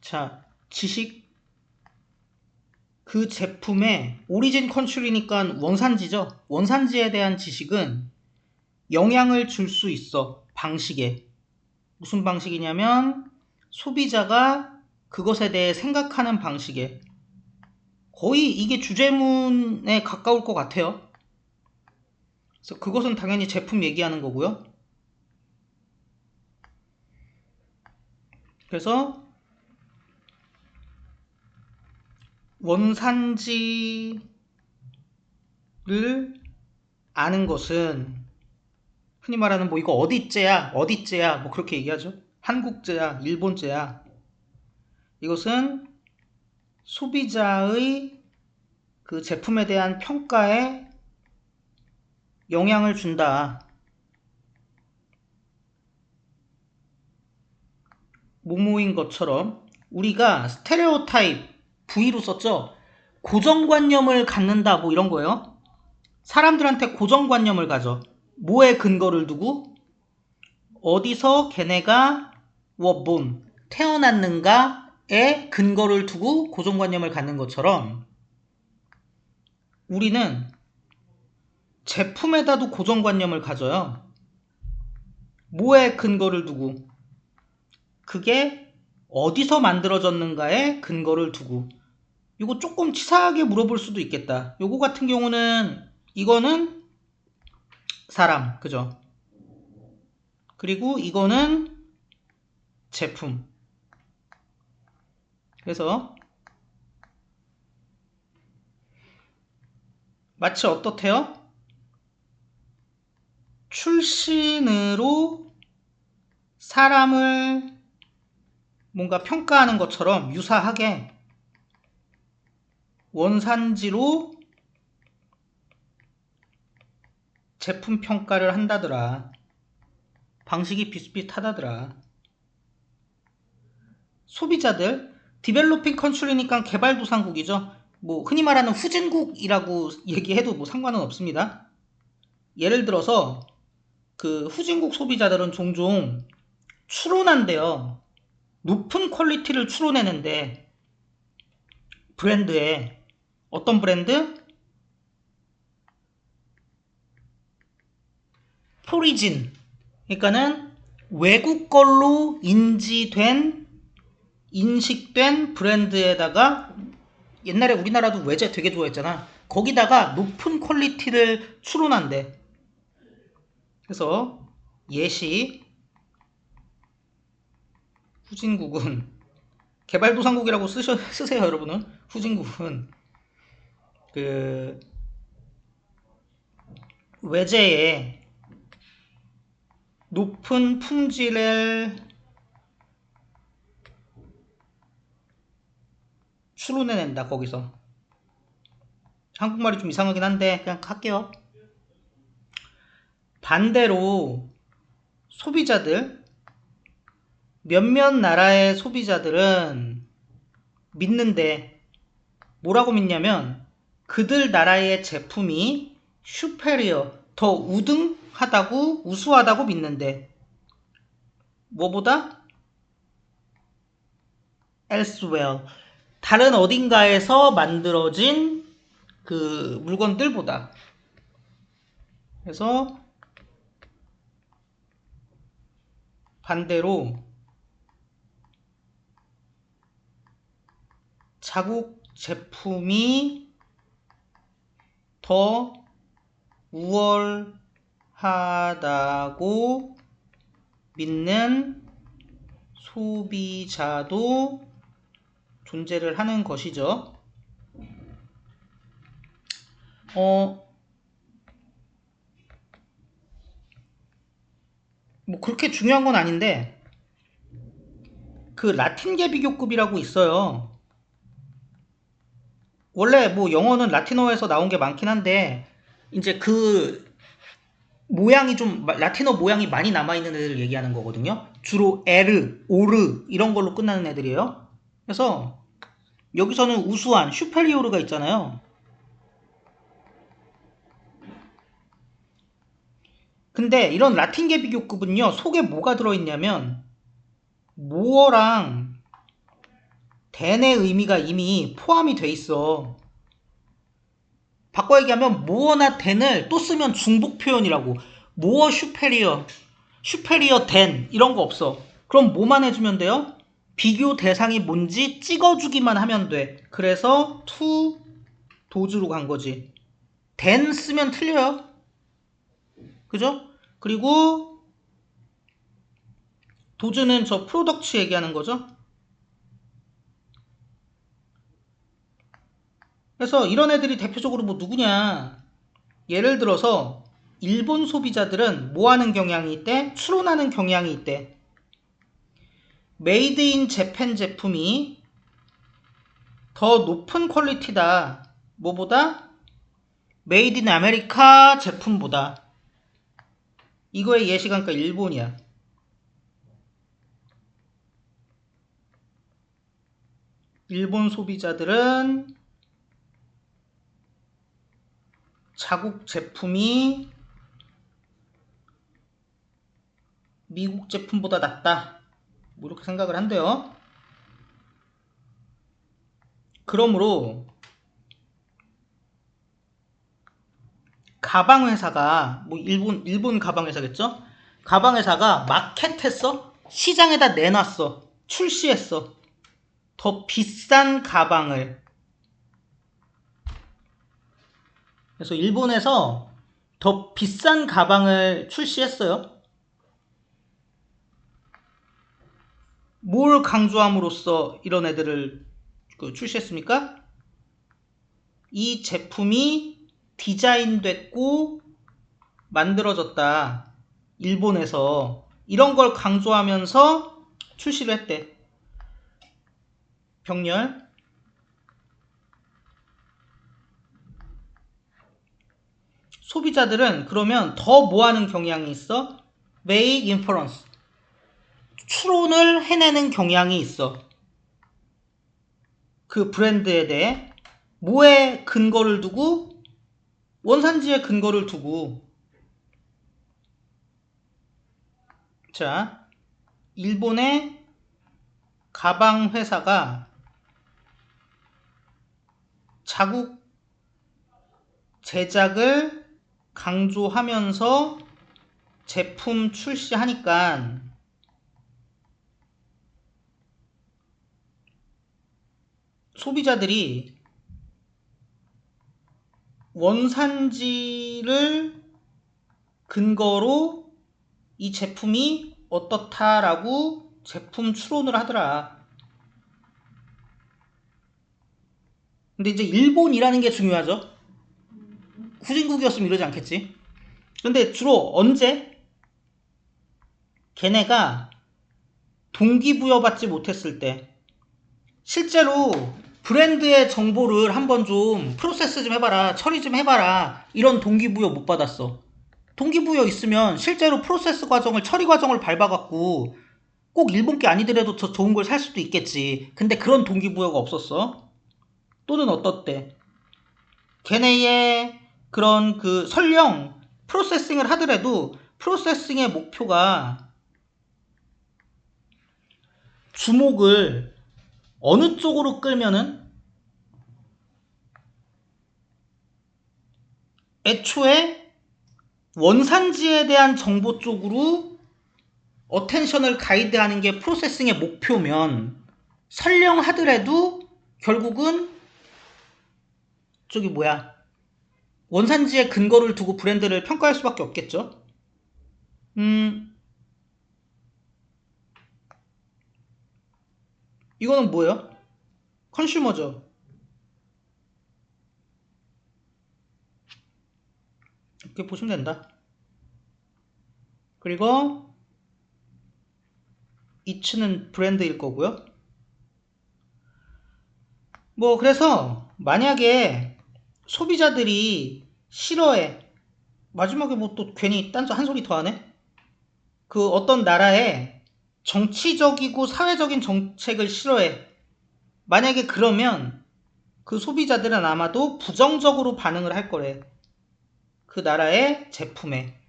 자, 지식. 그 제품의 오리진 컨트리니까 원산지죠. 원산지에 대한 지식은 영향을 줄 수 있어. 방식에. 무슨 방식이냐면 소비자가 그것에 대해 생각하는 방식에. 거의 이게 주제문에 가까울 것 같아요. 그래서 그것은 당연히 제품 얘기하는 거고요. 그래서 원산지를 아는 것은 흔히 말하는 뭐 이거 어디째야 뭐 그렇게 얘기하죠. 한국제야 일본제야. 이것은 소비자의 그 제품에 대한 평가에 영향을 준다. 모모인 것처럼 우리가 스테레오타입 V로 썼죠. 고정관념을 갖는다 뭐 이런 거예요. 사람들한테 고정관념을 가져. 뭐에 근거를 두고 어디서 걔네가 태어났는가에 근거를 두고 고정관념을 갖는 것처럼 우리는 제품에다도 고정관념을 가져요. 뭐에 근거를 두고 그게 어디서 만들어졌는가에 근거를 두고. 이거 조금 치사하게 물어볼 수도 있겠다. 요거 같은 경우는 이거는 사람, 그죠? 그리고 이거는 제품. 그래서 마치 어떻대요? 출신으로 사람을 뭔가 평가하는 것처럼 유사하게 원산지로 제품 평가를 한다더라. 방식이 비슷비슷하다더라. 소비자들, 디벨로핑 컨트리니까 개발도상국이죠. 뭐 흔히 말하는 후진국이라고 얘기해도 뭐 상관은 없습니다. 예를 들어서 그 후진국 소비자들은 종종 추론한대요. 높은 퀄리티를 추론해낸데 브랜드에. 어떤 브랜드? 포리진. 그러니까는 외국 걸로 인식된 브랜드에다가 옛날에 우리나라도 외제 되게 좋아했잖아. 거기다가 높은 퀄리티를 추론한대. 그래서 예시 후진국은 개발도상국이라고 쓰세요 여러분은. 후진국은 그 외제에 높은 품질을 추론해낸다. 거기서 한국말이 좀 이상하긴 한데 그냥 할게요. 반대로 소비자들, 몇몇 나라의 소비자들은 믿는데 뭐라고 믿냐면 그들 나라의 제품이 슈페리어, 더 우수하다고 믿는데 뭐보다? elsewhere, 다른 어딘가에서 만들어진 그 물건들보다. 그래서 반대로 자국 제품이 더 우월하다고 믿는 소비자도 존재를 하는 것이죠. 뭐 그렇게 중요한 건 아닌데 그 라틴계 비교급이라고 있어요. 원래 뭐 영어는 라틴어에서 나온 게 많긴 한데 이제 그 모양이 좀 라틴어 모양이 많이 남아있는 애들을 얘기하는 거거든요. 주로 에르, 오르 이런 걸로 끝나는 애들이에요. 그래서 여기서는 우수한 슈페리오르가 있잖아요. 근데 이런 라틴계 비교급은요 속에 뭐가 들어있냐면 모어랑 than의 의미가 이미 포함이 돼 있어. 바꿔 얘기하면 more나 than을 또 쓰면 중복 표현이라고. more superior, superior than 이런 거 없어. 그럼 뭐만 해주면 돼요? 비교 대상이 뭔지 찍어주기만 하면 돼. 그래서 to 도주로 간 거지. than 쓰면 틀려요. 그죠? 그리고 도주는 저 프로덕트 얘기하는 거죠. 그래서 이런 애들이 대표적으로 뭐 누구냐. 예를 들어서 일본 소비자들은 뭐 하는 경향이 있대? 추론하는 경향이 있대. 메이드 인 재팬 제품이 더 높은 퀄리티다. 뭐보다? 메이드 인 아메리카 제품보다. 이거의 예시가 일본이야. 일본 소비자들은 자국 제품이 미국 제품보다 낫다. 뭐 이렇게 생각을 한대요. 그러므로 가방 회사가 뭐 일본 가방 회사겠죠? 가방 회사가 마켓했어? 시장에다 내놨어. 출시했어. 더 비싼 가방을. 그래서 일본에서 더 비싼 가방을 출시했어요. 뭘 강조함으로써 이런 애들을 출시했습니까? 이 제품이 디자인됐고 만들어졌다. 일본에서 이런 걸 강조하면서 출시를 했대. 병렬. 소비자들은 그러면 더 뭐하는 경향이 있어? make inference. 추론을 해내는 경향이 있어. 그 브랜드에 대해 뭐에 근거를 두고? 원산지에 근거를 두고. 자, 일본의 가방 회사가 자국 제작을 강조하면서 제품 출시하니까 소비자들이 원산지를 근거로 이 제품이 어떻다라고 제품 추론을 하더라. 근데 이제 일본이라는 게 중요하죠. 후진국이었으면 이러지 않겠지. 근데 주로 언제? 걔네가 동기부여받지 못했을 때. 실제로 브랜드의 정보를 한번 좀 프로세스 좀 해봐라, 처리 좀 해봐라, 이런 동기부여 못 받았어. 동기부여 있으면 실제로 프로세스 과정을, 처리 과정을 밟아갖고 꼭 일본 게 아니더라도 더 좋은 걸 살 수도 있겠지. 근데 그런 동기부여가 없었어. 또는 어떻대? 걔네의 그런 그 설령 프로세싱을 하더라도 프로세싱의 목표가 주목을 어느 쪽으로 끌면은 애초에 원산지에 대한 정보 쪽으로 어텐션을 가이드하는 게 프로세싱의 목표면 설령 하더라도 결국은 저기 뭐야 원산지에 근거를 두고 브랜드를 평가할 수밖에 없겠죠. 이거는 뭐예요? 컨슈머죠. 이렇게 보시면 된다. 그리고 이츠는 브랜드일 거고요. 뭐 그래서 만약에 소비자들이 싫어해. 마지막에 뭐 또 괜히 딴 한 소리 더 하네. 그 어떤 나라의 정치적이고 사회적인 정책을 싫어해. 만약에 그러면 그 소비자들은 아마도 부정적으로 반응을 할 거래. 그 나라의 제품에.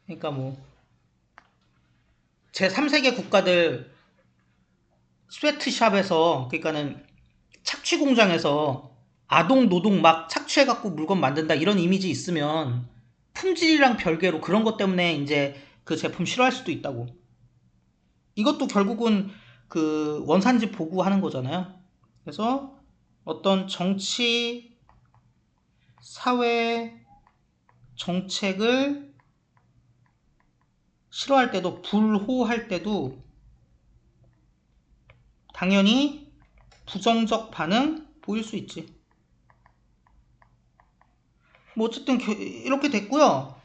그러니까 뭐 제3세계 국가들 스웨트샵에서, 그러니까는 착취 공장에서 아동 노동 막 착취해갖고 물건 만든다 이런 이미지 있으면 품질이랑 별개로 그런 것 때문에 이제 그 제품 싫어할 수도 있다고. 이것도 결국은 그 원산지 보고하는 거잖아요. 그래서 어떤 정치, 사회 정책을 싫어할 때도, 불호할 때도 당연히 부정적 반응 보일 수 있지. 뭐 어쨌든 이렇게 됐고요.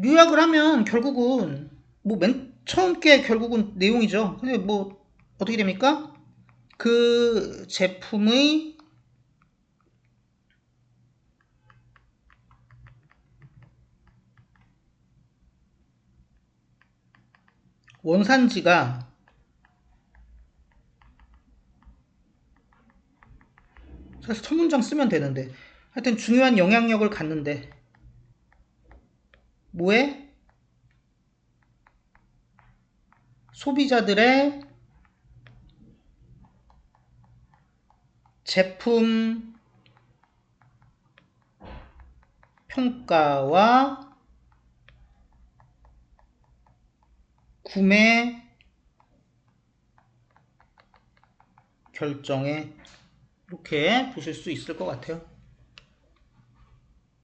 요약을 하면 결국은 뭐 맨 처음 게 결국은 내용이죠. 근데 뭐 어떻게 됩니까? 그 제품의 원산지가 사실 첫 문장 쓰면 되는데 하여튼 중요한 영향력을 갖는데 뭐에? 소비자들의 제품 평가와 구매 결정에 이렇게 보실 수 있을 것 같아요.